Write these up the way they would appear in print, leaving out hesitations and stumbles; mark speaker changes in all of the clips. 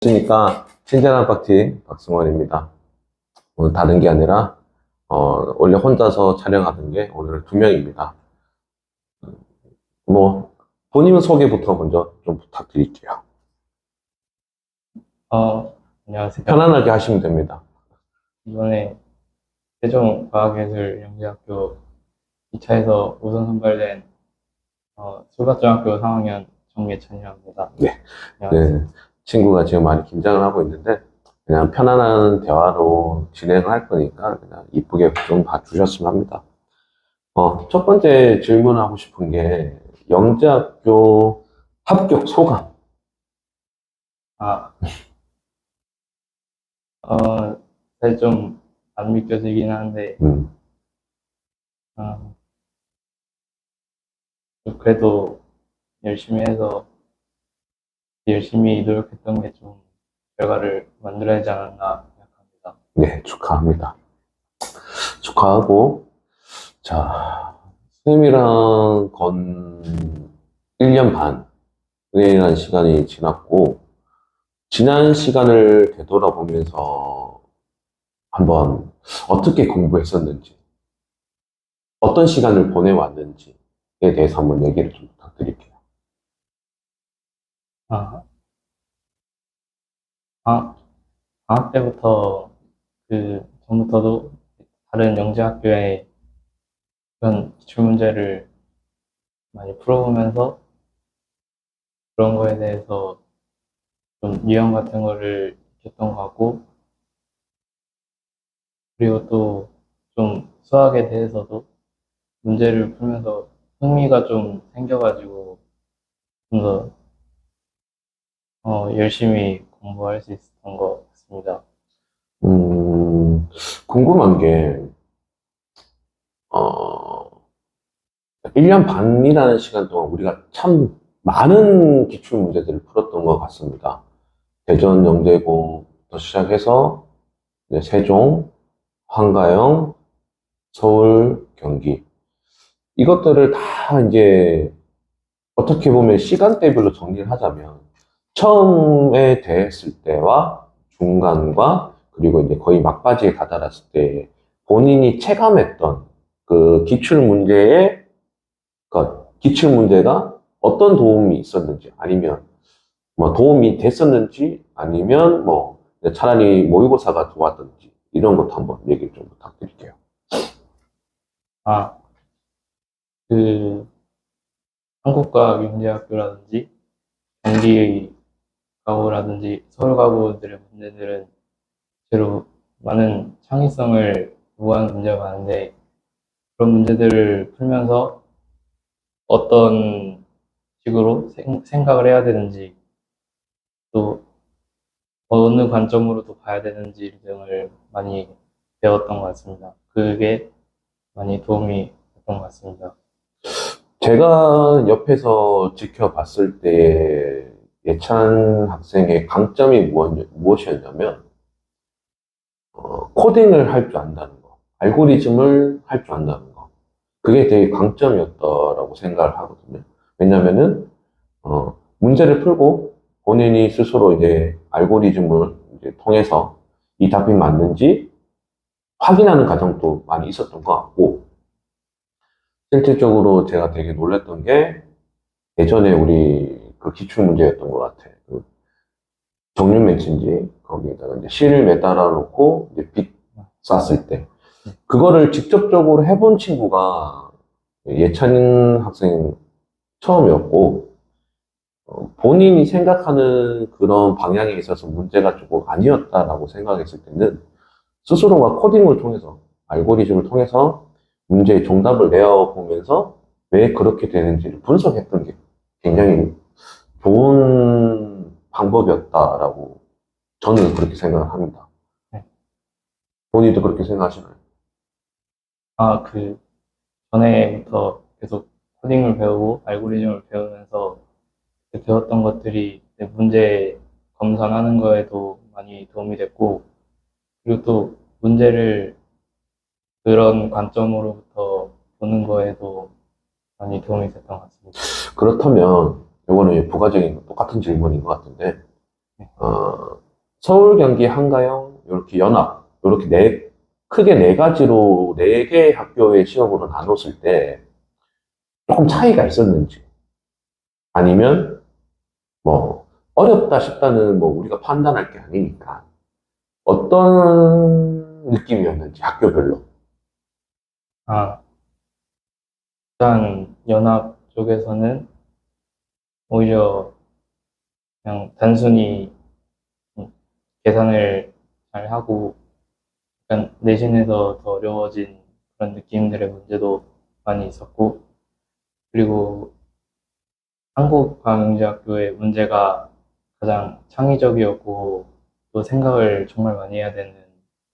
Speaker 1: 안녕하십니까. 친절한 빡팀 박승원입니다. 오늘 다른 게 아니라 원래 혼자서 촬영하던 게 오늘 두 명입니다. 본인 소개부터 먼저 좀 부탁드릴게요.
Speaker 2: 안녕하세요.
Speaker 1: 편안하게 하시면 됩니다.
Speaker 2: 이번에 세종과학예술영재학교 2차에서 우선 선발된 수가중학교 3학년 정예찬이랍니다.
Speaker 1: 네.
Speaker 2: 안녕하세요.
Speaker 1: 네. 친구가 지금 많이 긴장을 하고 있는데 그냥 편안한 대화로 진행을 할 거니까 그냥 이쁘게 좀 봐주셨으면 합니다. 첫 번째 질문하고 싶은 게 영재학교 합격 소감.
Speaker 2: 아, 사실 좀 안 믿겨지긴 하는데, 어, 그래도 열심히 노력했던 게 좀 결과를 만들어야 하지 않았나 생각합니다.
Speaker 1: 네, 축하합니다. 축하하고, 자, 선생님이랑 건 1년 반이라는 시간이 지났고, 지난 시간을 되돌아보면서 한번 어떻게 공부했었는지, 어떤 시간을 보내왔는지에 대해서 한번 얘기를 좀 부탁드릴게요.
Speaker 2: 아, 아, 방학 때부터 전부터도 다른 영재학교의 그런 기출문제를 많이 풀어보면서 그런 거에 대해서 좀 유형 같은 거를 익혔던 것 같고, 그리고 또 좀 수학에 대해서도 문제를 풀면서 흥미가 좀 생겨가지고 좀 더 열심히 공부할 수 있었던 것 같습니다.
Speaker 1: 궁금한 게, 어, 1년 반이라는 시간 동안 우리가 참 많은 기출 문제들을 풀었던 것 같습니다. 대전 영재고부터 시작해서 이제 세종, 황가영, 서울, 경기. 이것들을 다 이제 어떻게 보면 시간대별로 정리를 하자면 처음에 대했을 때와 중간과 그리고 이제 거의 막바지에 다다랐을 때 본인이 체감했던 그 기출 문제의 그러니까 기출 문제가 어떤 도움이 있었는지 아니면 뭐 도움이 됐었는지 아니면 뭐 차라리 모의고사가 좋았던지 이런 것도 한번 얘기 좀 부탁드릴게요.
Speaker 2: 아, 그 한국과학영재학교라든지 경기가고라든지 서울가고들의 문제들은 실제로 많은 창의성을 요구하는 문제가 많은데 그런 문제들을 풀면서 어떤 식으로 생각을 해야 되는지 또 어느 관점으로 또 봐야 되는지 등을 많이 배웠던 것 같습니다. 그게 많이 도움이 됐던 것 같습니다.
Speaker 1: 제가 옆에서 지켜봤을 때 예찬 학생의 강점이 무엇이었냐면 코딩을 할 줄 안다는 거, 알고리즘을 할 줄 안다는 거. 그게 되게 강점이었다라고 생각을 하거든요. 왜냐면은 문제를 풀고 본인이 스스로 이제 알고리즘을 이제 통해서 이 답이 맞는지 확인하는 과정도 많이 있었던 것 같고, 실질적으로 제가 되게 놀랐던 게 예전에 우리 그 기출 문제였던 것 같아. 그 정류 맺힌지 거기에다가 이제 실을 매달아 놓고 이제 빛 쐈을 때 그거를 직접적으로 해본 친구가 예찬 학생 처음이었고 본인이 생각하는 그런 방향에 있어서 문제가 조금 아니었다라고 생각했을 때는 스스로가 코딩을 통해서 알고리즘을 통해서 문제의 정답을 내어보면서 왜 그렇게 되는지를 분석했던 게 굉장히 좋은 방법이었다라고 저는 그렇게 생각을 합니다.
Speaker 2: 네.
Speaker 1: 본인도 그렇게 생각하시나요?
Speaker 2: 전에부터 계속 코딩을 배우고 알고리즘을 배우면서 배웠던 것들이 문제 검산하는 거에도 많이 도움이 됐고, 그리고 또 문제를 그런 관점으로부터 보는 거에도 많이 도움이 됐던 것 같습니다.
Speaker 1: 그렇다면 이거는 부가적인 똑같은 질문인 것 같은데
Speaker 2: 네.
Speaker 1: 서울, 경기, 한가영, 이렇게 연합, 이렇게 크게 네 가지로 네 개의 학교의 시험으로 나눴을 때 조금 차이가 있었는지, 아니면 뭐 어렵다 싶다는 뭐 우리가 판단할 게 아니니까 어떤 느낌이었는지 학교별로.
Speaker 2: 아, 일단 연합 쪽에서는 오히려 그냥 단순히 계산을 잘 하고 약간 내신에서 더 어려워진 그런 느낌들의 문제도 많이 있었고, 그리고 한국과학영재학교의 문제가 가장 창의적이었고 또 생각을 정말 많이 해야 되는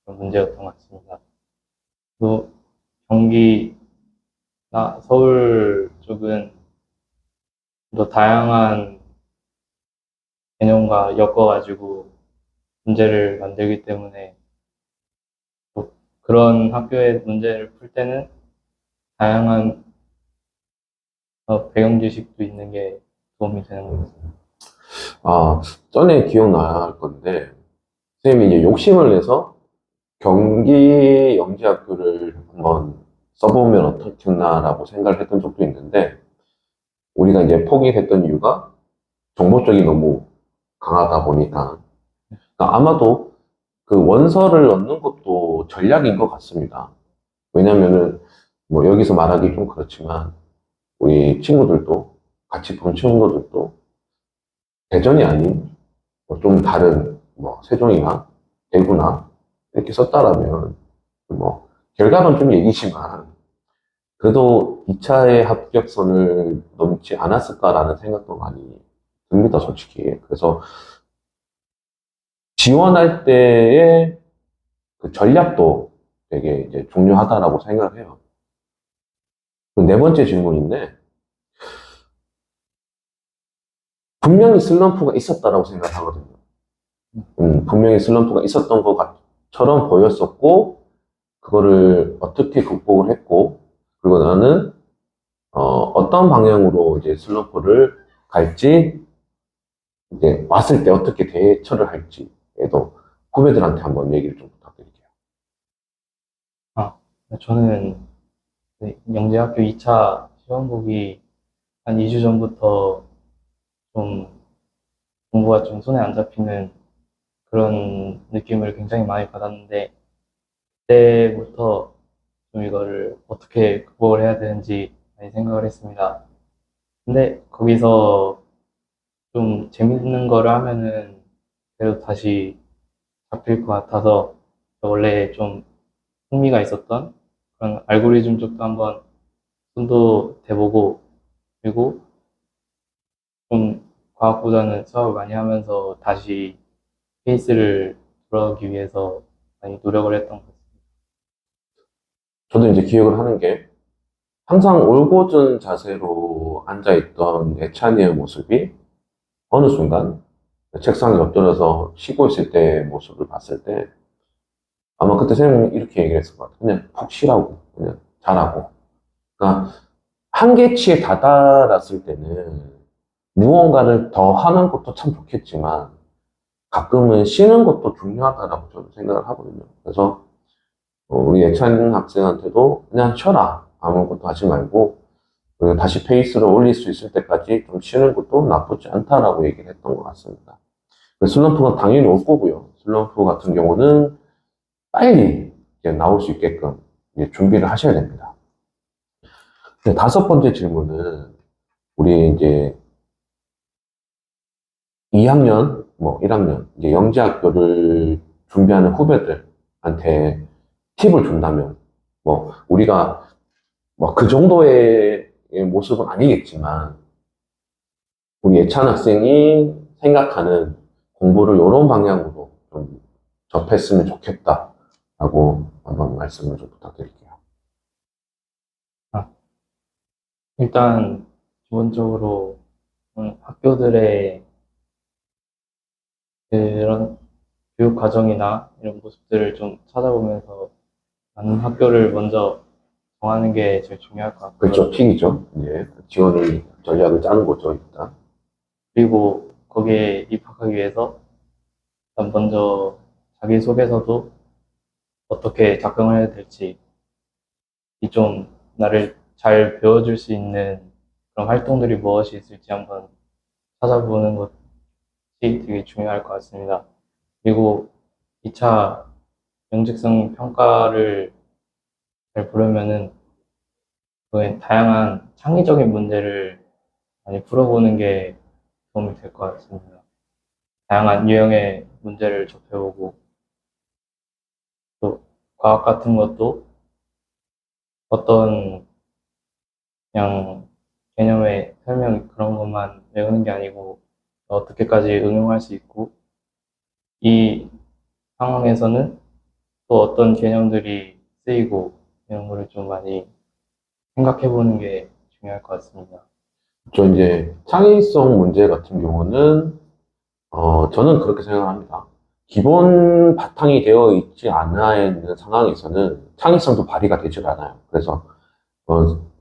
Speaker 2: 그런 문제였던 것 같습니다. 또 경기나 서울 쪽은 또 다양한 개념과 엮어가지고 문제를 만들기 때문에 또 그런 학교의 문제를 풀 때는 다양한 배경 지식도 있는 게 도움이 되는 것 같습니다.
Speaker 1: 아, 전에 기억날 건데, 선생님이 이제 욕심을 내서 경기 영재학교를 한번 써보면 어떻겠나라고 생각을 했던 적도 있는데, 우리가 이제 포기했던 이유가 정보적이 너무 강하다 보니까. 그러니까 아마도 그 원서를 넣는 것도 전략인 것 같습니다. 왜냐면은, 뭐 여기서 말하기 좀 그렇지만, 우리 친구들도, 같이 본 친구들도 대전이 아닌 뭐좀 다른 뭐 세종이나 대구나 이렇게 썼다라면 뭐 결과는 좀 얘기지만 그래도 2차의 합격선을 넘지 않았을까라는 생각도 많이 듭니다, 솔직히. 그래서 지원할 때의 그 전략도 되게 이제 중요하다라고 생각을 해요. 그 네 번째 질문인데, 분명히 슬럼프가 있었다라고 생각하거든요. 분명히 슬럼프가 있었던 것처럼 보였었고, 그거를 어떻게 극복을 했고, 그리고 나는 어떤 방향으로 이제 슬럼프를 갈지, 이제 왔을 때 어떻게 대처를 할지에도 후배들한테 한번 얘기를 좀 부탁드릴게요.
Speaker 2: 아, 저는 영재학교 2차 시험 보기 한 2주 전부터 좀 공부가 좀 손에 안 잡히는 그런 느낌을 굉장히 많이 받았는데, 그때부터 좀 이거를 어떻게 극복을 해야 되는지 많이 생각을 했습니다. 근데 거기서 좀 재밌는 거를 하면은 그래도 다시 잡힐 것 같아서 원래 좀 흥미가 있었던 그런 알고리즘 쪽도 한번 손도 대보고, 그리고 좀 과학보다는 수학을 많이 하면서 다시 페이스를 돌아오기 위해서 많이 노력을 했던 것 같습니다.
Speaker 1: 저도 이제 기억을 하는 게 항상 올곧은 자세로 앉아있던 애찬이의 모습이 어느 순간 책상에 엎드려서 쉬고 있을 때의 모습을 봤을 때 아마 그때 선생님이 이렇게 얘기를 했을 것 같아요. 그냥 푹 쉬라고. 그냥 잘하고. 그러니까 한계치에 다다랐을 때는 무언가를 더 하는 것도 참 좋겠지만 가끔은 쉬는 것도 중요하다라고 저는 생각을 하거든요. 그래서 우리 예찬 학생한테도 그냥 쉬어라. 아무것도 하지 말고 그리고 다시 페이스를 올릴 수 있을 때까지 좀 쉬는 것도 나쁘지 않다라고 얘기를 했던 것 같습니다. 슬럼프가 당연히 올 거고요. 슬럼프 같은 경우는 빨리 이제 나올 수 있게끔 이제 준비를 하셔야 됩니다. 다섯 번째 질문은 우리 이제 2학년, 뭐 1학년, 이제 영재학교를 준비하는 후배들한테 팁을 준다면, 뭐 우리가 뭐 그 정도의 모습은 아니겠지만, 우리 예찬 학생이 생각하는 공부를 이런 방향으로 좀 접했으면 좋겠다라고 한번 말씀을 좀 부탁드릴게요.
Speaker 2: 아, 일단 기본적으로 학교들의 그런 교육 과정이나 이런 모습들을 좀 찾아보면서 맞는 학교를 먼저 정하는 게 제일 중요할 것 같고요.
Speaker 1: 그렇죠. 픽이죠. 예. 지원을, 전략을 짜는 거죠, 일단.
Speaker 2: 그리고 거기에 입학하기 위해서 일단 먼저 자기소개서도 어떻게 작성을 해야 될지 이 좀 나를 잘 배워줄 수 있는 그런 활동들이 무엇이 있을지 한번 찾아보는 것이 되게 중요할 것 같습니다. 그리고 2차 명직성 평가를 잘 보려면은 그에 다양한 창의적인 문제를 많이 풀어보는 게 도움이 될 것 같습니다. 다양한 유형의 문제를 접해보고 또 과학 같은 것도 어떤 그냥 개념의 설명 그런 것만 외우는 게 아니고 어떻게까지 응용할 수 있고 이 상황에서는 또 어떤 개념들이 쓰이고 이런 거를 좀 많이 생각해 보는 게 중요할 것 같습니다.
Speaker 1: 저 이제 창의성 문제 같은 경우는, 저는 그렇게 생각합니다. 기본 바탕이 되어 있지 않아 있는 상황에서는 창의성도 발휘가 되질 않아요. 그래서,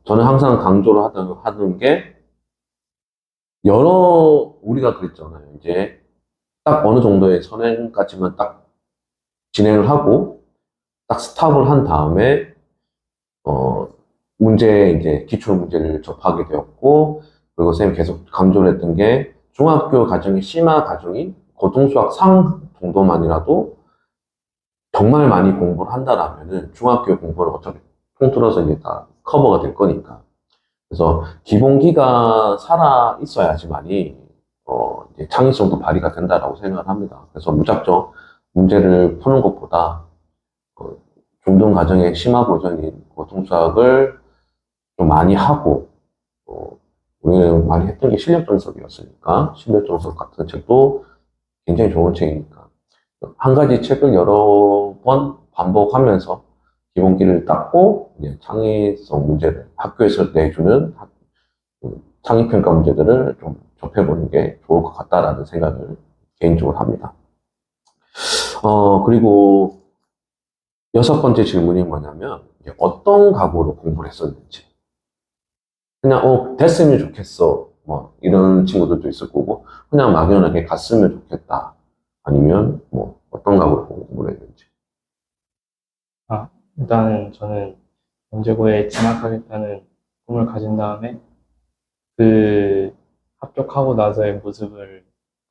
Speaker 1: 저는 항상 강조를 하는 게, 우리가 그랬잖아요. 이제 딱 어느 정도의 선행까지만 딱 진행을 하고, 딱 스탑을 한 다음에, 어, 이제 기출 문제를 접하게 되었고, 그리고 선생님이 계속 강조를 했던 게, 중학교 과정이 심화 과정인 고등수학 상 정도만이라도 정말 많이 공부를 한다라면은 중학교 공부를 어차피 통틀어서 이제 다 커버가 될 거니까. 그래서 기본기가 살아 있어야지만이, 이제 창의성도 발휘가 된다라고 생각을 합니다. 그래서 무작정 문제를 푸는 것보다, 어, 중등 과정의 심화 버전인 고등수학을 좀 많이 하고, 우리는 많이 했던 게 실력정석이었으니까, 실력정석 같은 책도 굉장히 좋은 책이니까. 한 가지 책을 여러 번 반복하면서 기본기를 닦고, 이제 창의성 문제를, 학교에서 내주는 창의평가 문제들을 좀 접해보는 게 좋을 것 같다라는 생각을 개인적으로 합니다. 그리고 여섯 번째 질문이 뭐냐면, 이제 어떤 각오로 공부를 했었는지. 그냥, 됐으면 좋겠어. 뭐, 이런 친구들도 있을 거고, 그냥 막연하게 갔으면 좋겠다. 아니면, 뭐, 어떤 각오로 공부를 했는지.
Speaker 2: 일단은 저는 영재고에 진학하겠다는 꿈을 가진 다음에 그 합격하고 나서의 모습을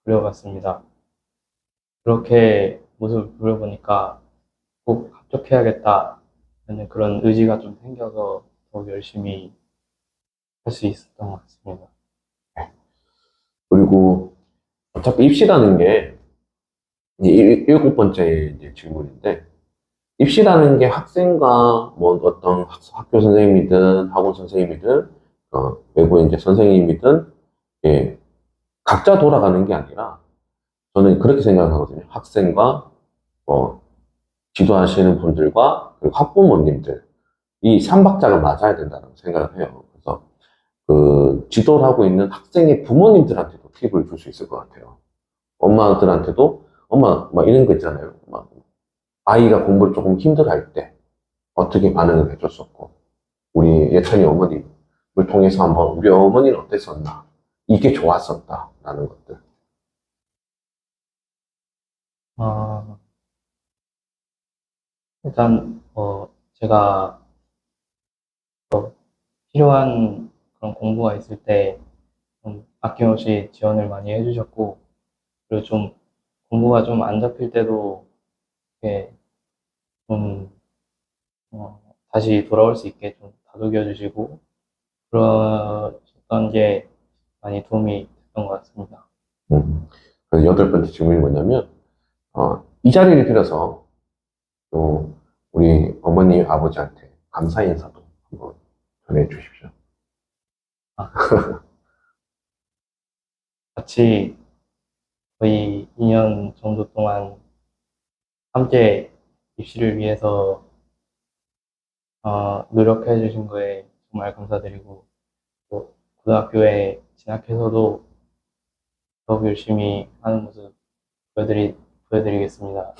Speaker 2: 그려봤습니다. 그렇게 모습을 그려보니까 꼭 합격해야겠다 하는 그런 의지가 좀 생겨서 더 열심히 할 수 있었던 것 같습니다.
Speaker 1: 그리고 어차피 입시라는 게, 이제 일곱 번째 이제 질문인데, 입시라는 게 학생과 뭐 어떤 학교 선생님이든 학원 선생님이든, 외부의 이제 선생님이든, 예, 각자 돌아가는 게 아니라, 저는 그렇게 생각하거든요. 학생과, 어, 지도하시는 분들과, 그리고 학부모님들, 이 삼박자가 맞아야 된다는 생각을 해요. 그래서, 지도를 하고 있는 학생의 부모님들한테도 팁을 줄 수 있을 것 같아요. 엄마들한테도, 엄마, 막 이런 거 있잖아요. 막 아이가 공부를 조금 힘들어할 때, 어떻게 반응을 해줬었고, 우리 예찬이 어머님을 통해서 한번 우리 어머니는 어땠었나, 이게 좋았었다, 라는 것들.
Speaker 2: 아, 일단 제가 필요한 그런 공부가 있을 때 좀 아낌없이 지원을 많이 해주셨고 그리고 좀 공부가 좀 안 잡힐 때도 이렇게 좀 다시 돌아올 수 있게 좀 다독여 주시고 그러셨던 게 많이 도움이 됐던 것 같습니다.
Speaker 1: 그래서 여덟 번째 질문이 뭐냐면, 이 자리를 빌어서 또 우리 어머니, 아버지한테 감사 인사도 한번 전해 주십시오.
Speaker 2: 아, 같이 거의 2년 정도 동안 함께 입시를 위해서 노력해 주신 거에 정말 감사드리고 또 고등학교에 진학해서도 더욱 열심히 하는 모습 보여드리겠습니다.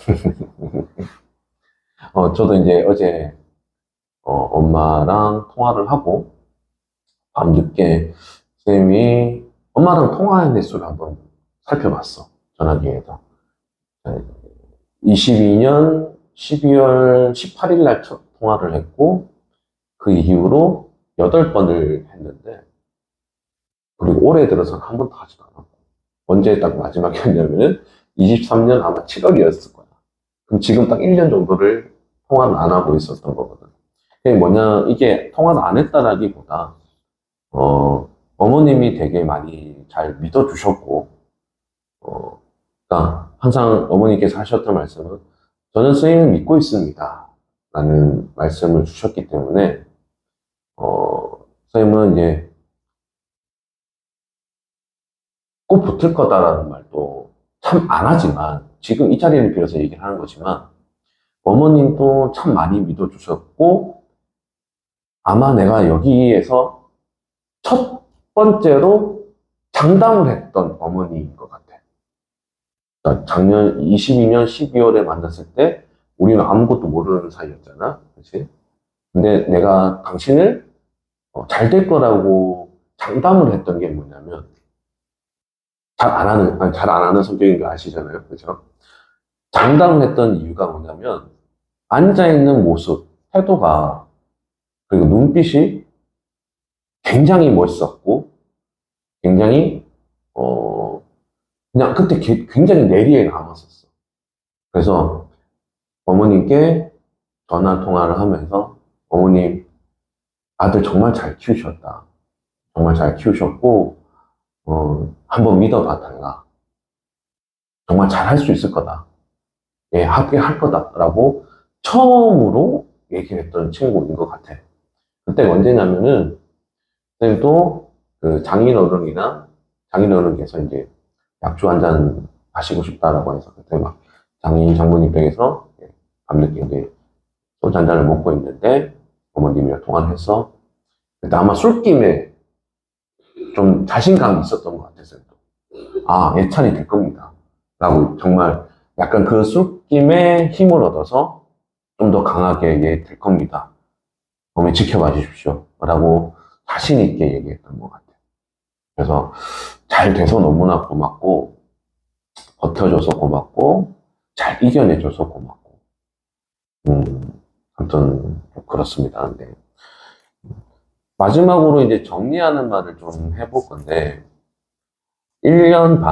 Speaker 1: 저도 이제 어제, 엄마랑 통화를 하고, 밤늦게 선생님이 엄마랑 통화한 횟수를 한번 살펴봤어. 전화기에서. 22년 12월 18일 날 첫 통화를 했고, 그 이후로 8번을 했는데, 그리고 올해 들어서는 한 번도 하지도 않았고, 언제 딱 마지막에 했냐면은 23년 아마 7월이었을 거야. 그럼 지금 딱 1년 정도를 통화를 안 하고 있었던 거거든. 그게 뭐냐, 이게 통화를 안 했다라기보다, 어머님이 되게 많이 잘 믿어주셨고, 그러니까 항상 어머니께서 하셨던 말씀은, 저는 선생님을 믿고 있습니다. 라는 말씀을 주셨기 때문에, 선생님은 이제 꼭 붙을 거다라는 말도 참 안 하지만, 지금 이 자리를 빌어서 얘기를 하는 거지만, 어머님도 참 많이 믿어주셨고, 아마 내가 여기에서 첫 번째로 장담을 했던 어머니인 것 같아. 그러니까 작년 22년 12월에 만났을 때 우리는 아무것도 모르는 사이였잖아. 그치? 근데 내가 당신을 잘 될 거라고 장담을 했던 게 뭐냐면, 잘 안 하는 성격인 거 아시잖아요. 그죠? 장담을 했던 이유가 뭐냐면, 앉아있는 모습, 태도가, 그리고 눈빛이 굉장히 멋있었고, 굉장히, 그냥 그때 굉장히 내리에 남았었어. 그래서 어머님께 전화 통화를 하면서, 어머님, 아들 정말 잘 키우셨다. 정말 잘 키우셨고, 한번 믿어봐 달라. 정말 잘 할 수 있을 거다. 예, 하게 할 거다라고 처음으로 얘기를 했던 친구인 것 같아. 그때가 언제냐면은, 그때도 그 장인어른께서 이제 약주 한 잔 마시고 싶다라고 해서 그때 막 장모님 댁에서 밤늦게 이제 소주 한 잔을 먹고 있는데 어머님이랑 통화를 해서 그때 아마 술김에 좀 자신감이 있었던 것 같았어요. 아, 예찬이 될 겁니다. 라고 정말 약간 그 술김에 힘을 얻어서 좀 더 강하게 얘 될 겁니다. 어머니 지켜봐 주십시오. 라고 자신 있게 얘기했던 것 같아요. 그래서 잘 돼서 너무나 고맙고, 버텨줘서 고맙고, 잘 이겨내줘서 고맙고. 아무튼 그렇습니다. 네. 마지막으로 이제 정리하는 말을 좀 해볼 건데, 1년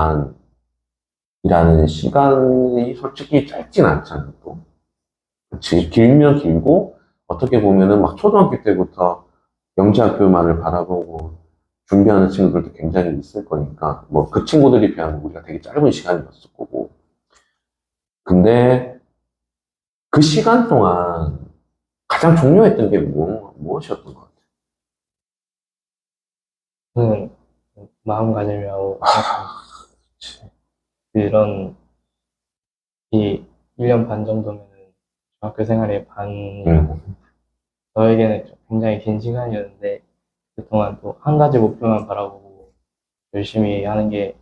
Speaker 1: 반이라는 시간이 솔직히 짧진 않잖아요, 또. 그치? 길면 길고, 어떻게 보면은 막 초등학교 때부터 영재학교만을 바라보고 준비하는 친구들도 굉장히 있을 거니까, 뭐 그 친구들에 비하면 우리가 되게 짧은 시간이었을 거고. 근데 그 시간 동안 가장 중요했던 게 무엇이었던 것 같아요?
Speaker 2: 저는 마음가짐이라고 생각합니다. 이런, 이 1년 반 정도면은 중학교 생활의 반이고, 저에게는 좀 굉장히 긴 시간이었는데, 그동안 또 한 가지 목표만 바라보고 열심히 하는 게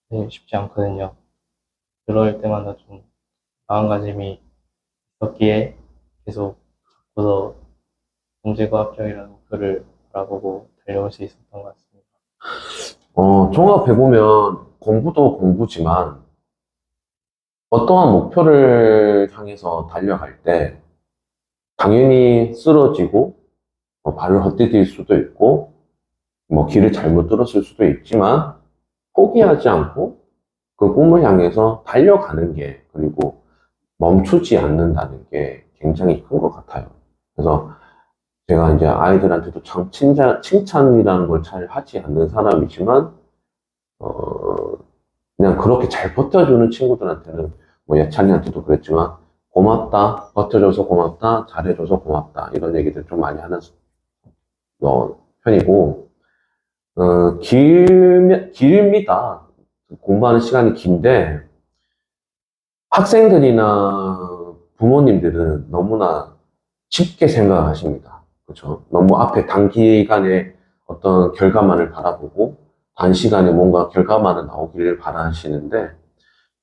Speaker 2: 사실 쉽지 않거든요. 그럴 때마다 좀 마음가짐이 있었기에 계속 자꾸 문제과 합격이라는 목표를 바라보고 달려올 수 있었던 것 같습니다.
Speaker 1: 종합해보면 공부도 공부지만 어떠한 목표를 향해서 달려갈 때 당연히 쓰러지고 발을 헛디딜 수도 있고 뭐 길을 잘못 들었을 수도 있지만 포기하지 않고 그 꿈을 향해서 달려가는 게 그리고 멈추지 않는다는 게 굉장히 큰 것 같아요. 그래서 제가 이제 아이들한테도 참 칭찬이라는 걸 잘 하지 않는 사람이지만 그냥 그렇게 잘 버텨주는 친구들한테는 뭐 예찬이한테도 그랬지만 고맙다, 버텨줘서 고맙다, 잘해줘서 고맙다 이런 얘기들 좀 많이 하는 편이고 길입니다. 공부하는 시간이 긴데 학생들이나 부모님들은 너무나 쉽게 생각하십니다. 그렇죠? 너무 앞에 단기간에 어떤 결과만을 바라보고 단시간에 뭔가 결과만을 나오기를 바라시는데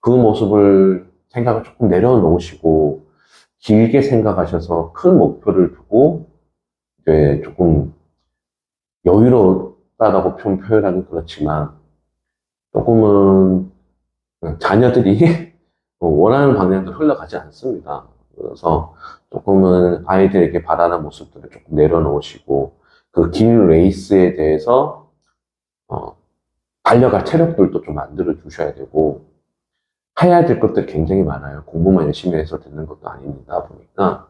Speaker 1: 그 모습을 생각을 조금 내려놓으시고 길게 생각하셔서 큰 목표를 두고 이제 조금 여유롭다라고 표현하기 그렇지만 조금은 자녀들이 원하는 방향대로 흘러가지 않습니다. 그래서 조금은 아이들에게 바라는 모습들을 조금 내려놓으시고 그 긴 레이스에 대해서 달려갈 체력들도 좀 만들어 주셔야 되고 해야 될 것들이 굉장히 많아요. 공부만 열심히 해서 되는 것도 아닙니다. 보니까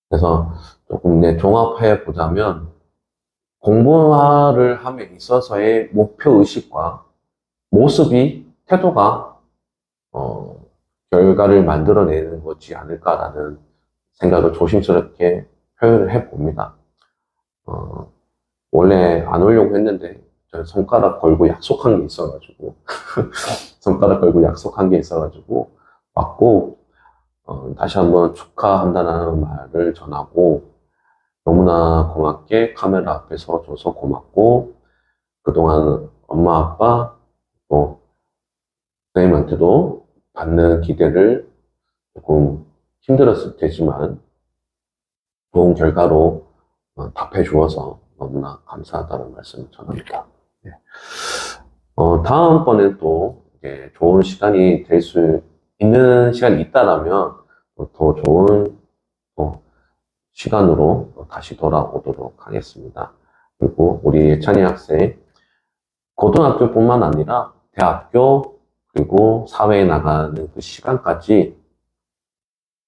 Speaker 1: 그래서 조금 종합해 보자면 공부를 함에 있어서의 목표 의식과 모습이 태도가 결과를 만들어내는 거지 않을까라는 생각을 조심스럽게 표현을 해봅니다. 원래 안 오려고 했는데, 저는 손가락 걸고 약속한 게 있어가지고, 손가락 걸고 약속한 게 있어가지고, 왔고, 다시 한번 축하한다는 말을 전하고, 너무나 고맙게 카메라 앞에 서줘서 고맙고, 그동안 엄마, 아빠, 또, 선생님한테도 받는 기대를 조금 힘들었을 테지만 좋은 결과로 답해 주어서 너무나 감사하다는 말씀을 전합니다. 네. 다음번에 또 이제 좋은 시간이 될 수 있는 시간이 있다라면 더 좋은 시간으로 다시 돌아오도록 하겠습니다. 그리고 우리 예찬이 학생 고등학교뿐만 아니라 대학교 그리고 사회에 나가는 그 시간까지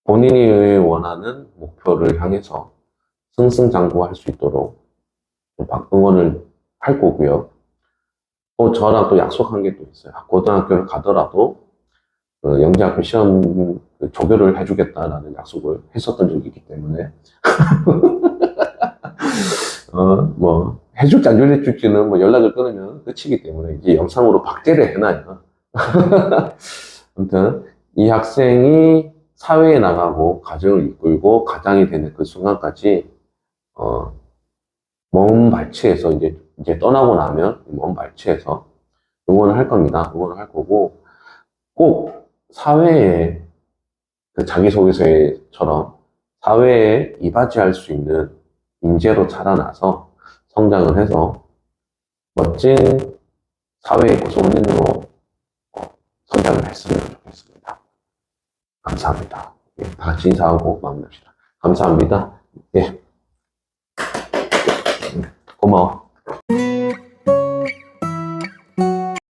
Speaker 1: 본인이 원하는 목표를 향해서 승승장구할 수 있도록 응원을 할 거고요. 또 저랑 또 약속한 게 또 있어요. 고등학교를 가더라도 영재학교 시험 조교를 해주겠다라는 약속을 했었던 적이 있기 때문에 뭐 해줄지 안 해줄지는 뭐 연락을 끊으면 끝이기 때문에 이제 영상으로 박제를 해놔요. 아무튼 이 학생이 사회에 나가고 가정을 이끌고 가장이 되는 그 순간까지 몸 발치해서 이제 떠나고 나면 몸 발치해서 응원을 할 겁니다. 응원을 할 거고 꼭 사회에 그 자기소개서처럼 사회에 이바지할 수 있는 인재로 자라나서 성장을 해서 멋진 사회의 구성원으로 성장을 했으면 좋겠습니다. 감사합니다. 예, 다 같이 인사하고 마무리합시다. 감사합니다. 예. 고마워.